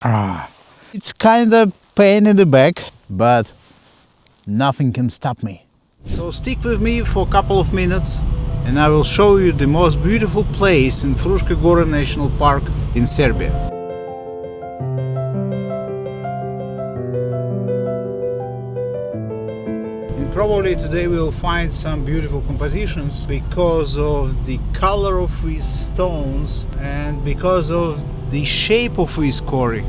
It's kind of pain in the back, but nothing can stop me. So stick with me for a couple of minutes and I will show you the most beautiful place in Fruška Gora National Park in Serbia. And probably today we will find some beautiful compositions because of the color of these stones and because of the shape of this quarry.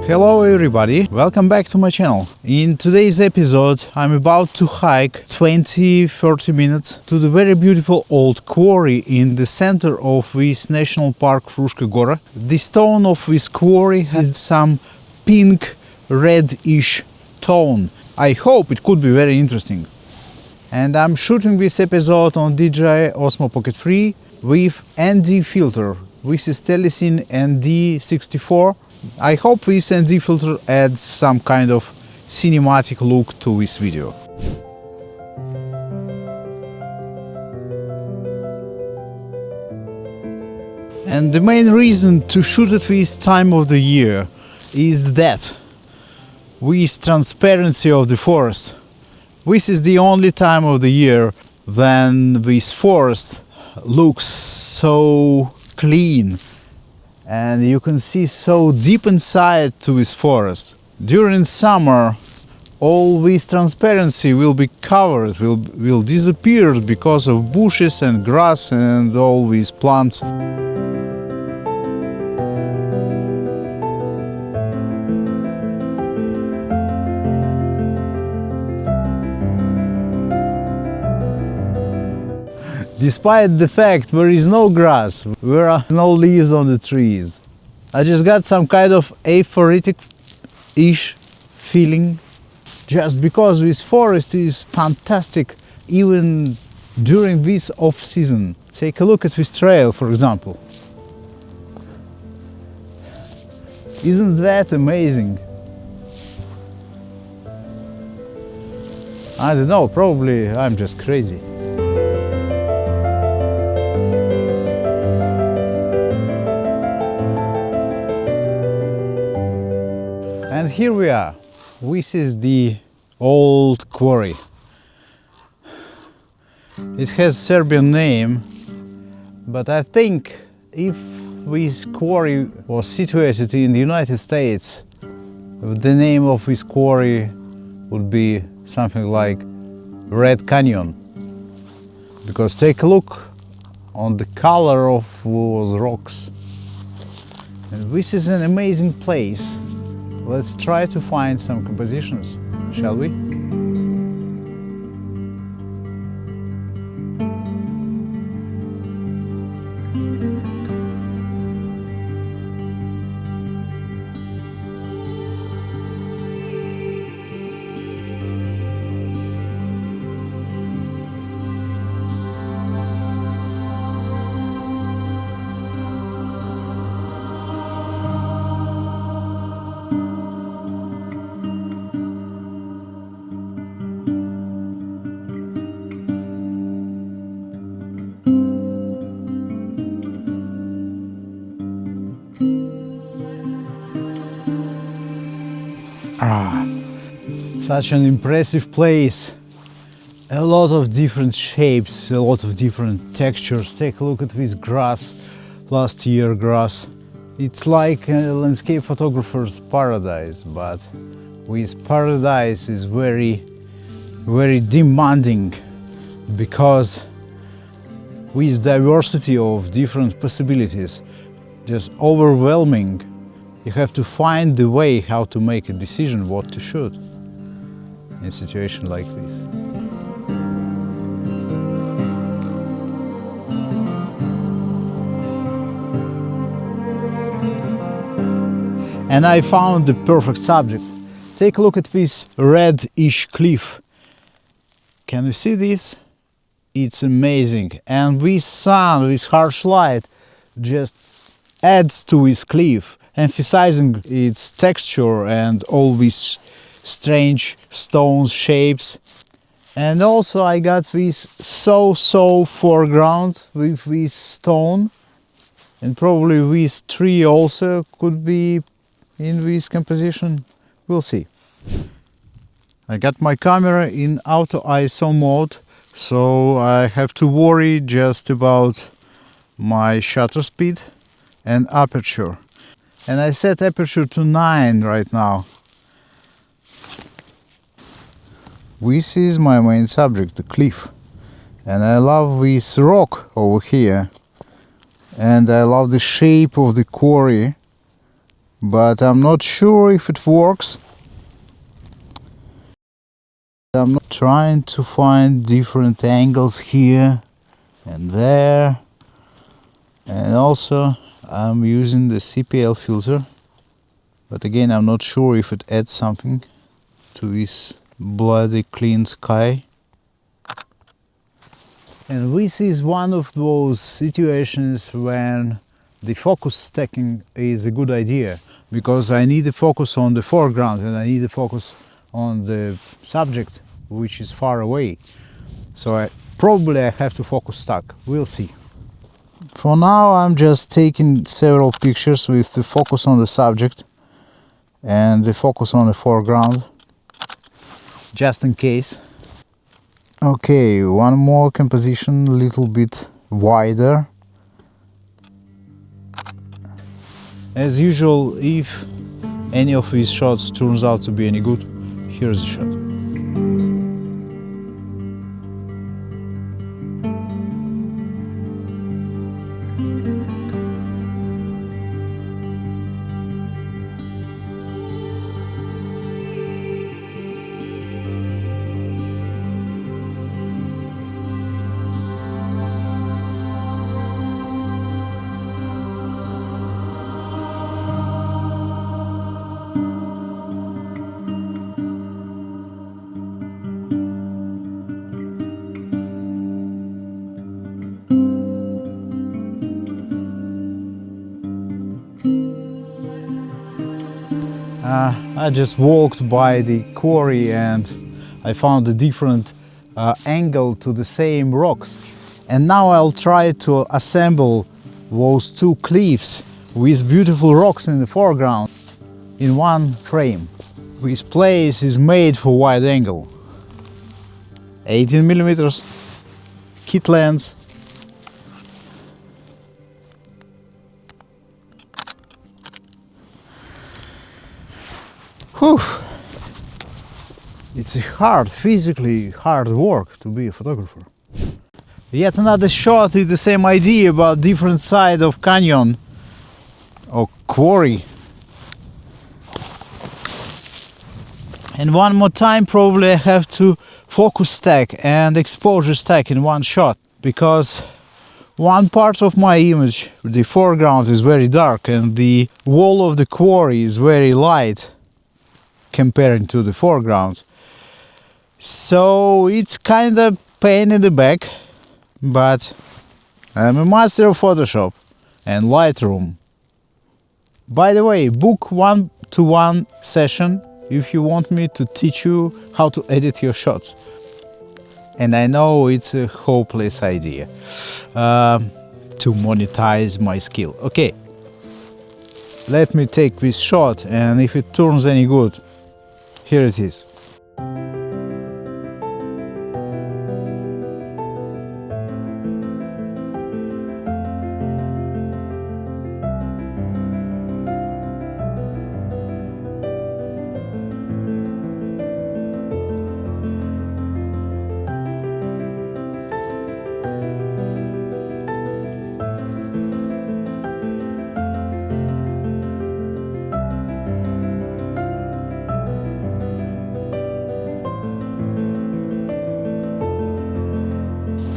Hello everybody, welcome back to my channel. In today's episode I'm about to hike 20-30 minutes to the very beautiful old quarry in the center of this national park Fruška Gora. The stone of this quarry has some pink reddish tone. I hope it could be very interesting. And I'm shooting this episode on DJI Osmo Pocket 3 with ND filter. This is Telesin ND64. I hope this ND filter adds some kind of cinematic look to this video. And the main reason to shoot at this time of the year is that with transparency of the forest. This is the only time of the year when this forest looks so clean and you can see so deep inside to this forest. During summer all this transparency will be covered, will disappear because of bushes and grass and all these plants. Despite the fact there is no grass, there are no leaves on the trees. I just got some kind of euphoric-ish feeling just because this forest is fantastic even during this off-season. Take a look at this trail, for example. Isn't that amazing? I don't know, probably I'm just crazy. And here we are. This is the old quarry. It has Serbian name, but I think if this quarry was situated in the United States, the name of this quarry would be something like Red Canyon. Because take a look on the color of those rocks. And this is an amazing place. Let's try to find some compositions, shall we? Such an impressive place. A lot of different shapes, a lot of different textures. Take a look at this grass, last year grass. It's like a landscape photographer's paradise, but this paradise is very demanding because with diversity of different possibilities, just overwhelming. You have to find the way how to make a decision what to shoot in a situation like this. And I found the perfect subject. Take a look at this reddish cliff. Can you see this? It's amazing. And this sun, this harsh light, just adds to this cliff, emphasizing its texture and all these strange stones, shapes. And also I got this so foreground with this stone, and probably this tree also could be in this composition. We'll see. I got my camera in auto ISO mode, so I have to worry just about my shutter speed and aperture. And I set aperture to 9 right now. This is my main subject, the cliff. And I love this rock over here. And I love the shape of the quarry. But I'm not sure if it works. I'm not trying to find different angles here and there. And also I'm using the CPL filter. But again, I'm not sure if it adds something to this bloody clean sky. And this is one of those situations when the focus stacking is a good idea, because I need to focus on the foreground and I need to focus on the subject which is far away. So I have to focus stack. We'll see. For now I'm just taking several pictures with the focus on the subject and the focus on the foreground, just in case. Okay, one more composition, a little bit wider. As usual, if any of these shots turns out to be any good, here's the shot. I just walked by the quarry and I found a different angle to the same rocks. And now I'll try to assemble those two cliffs with beautiful rocks in the foreground in one frame. This place is made for wide angle. 18mm, kit lens. Whew. It's physically hard work to be a photographer. Yet another shot is the same idea, about different side of canyon or quarry. And one more time probably I have to focus stack and exposure stack in one shot, because one part of my image, the foreground, is very dark and the wall of the quarry is very light comparing to the foreground. So it's kind of pain in the back, but I'm a master of Photoshop and Lightroom. By the way, book one-to-one session if you want me to teach you how to edit your shots. And I know it's a hopeless idea to monetize my skill. Okay, let me take this shot, and if it turns any good, here it is.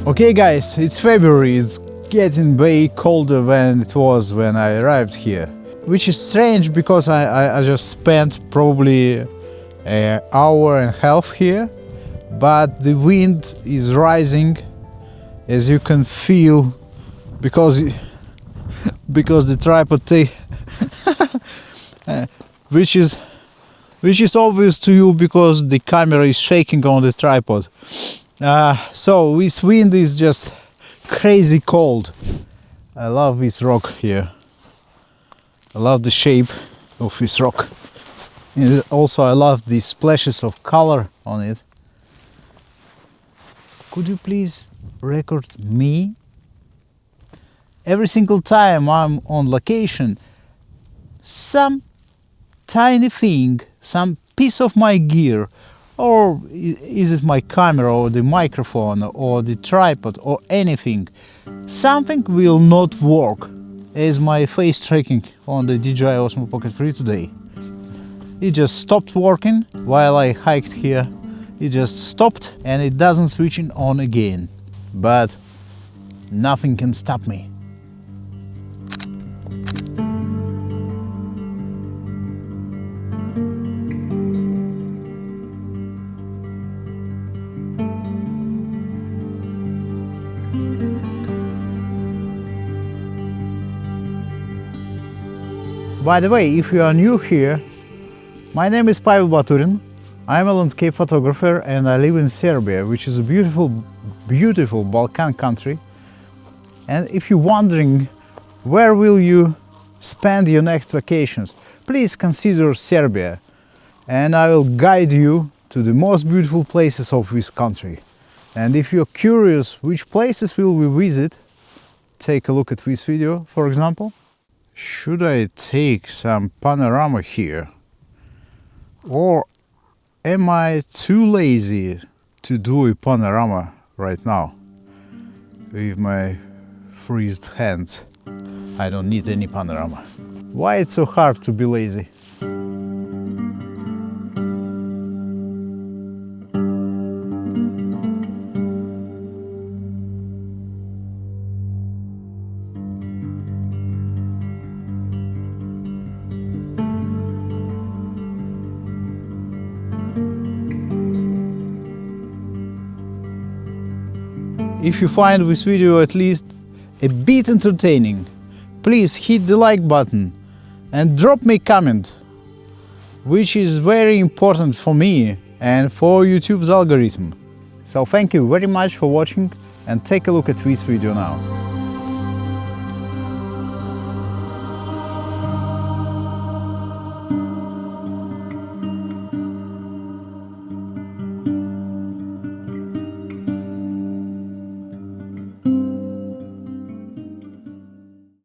Okay guys, it's February, it's getting way colder than it was when I arrived here. Which is strange, because I just spent probably an hour and a half here, but the wind is rising, as you can feel, because the tripod which is obvious to you because the camera is shaking on the tripod. So this wind is just crazy cold. I love this rock here. I love the shape of this rock. And also I love the splashes of color on it. Could you please record me? Every single time I'm on location, some tiny thing, some piece of my gear, or is it my camera or the microphone or the tripod or anything, something will not work, as my face tracking on the DJI Osmo Pocket 3 today. It just stopped working while I hiked here. It just stopped and it doesn't switch on again. But nothing can stop me. By the way, if you are new here, my name is Pavel Baturin. I'm a landscape photographer and I live in Serbia, which is a beautiful Balkan country. And if you're wondering where will you spend your next vacations, please consider Serbia, and I will guide you to the most beautiful places of this country. And if you're curious which places will we visit, take a look at this video, for example. Should I take some panorama here? Or am I too lazy to do a panorama right now with my freezed hands? I don't need any panorama. Why it's so hard to be lazy? If you find this video at least a bit entertaining, please hit the like button and drop me a comment, which is very important for me and for YouTube's algorithm. So thank you very much for watching and take a look at this video now.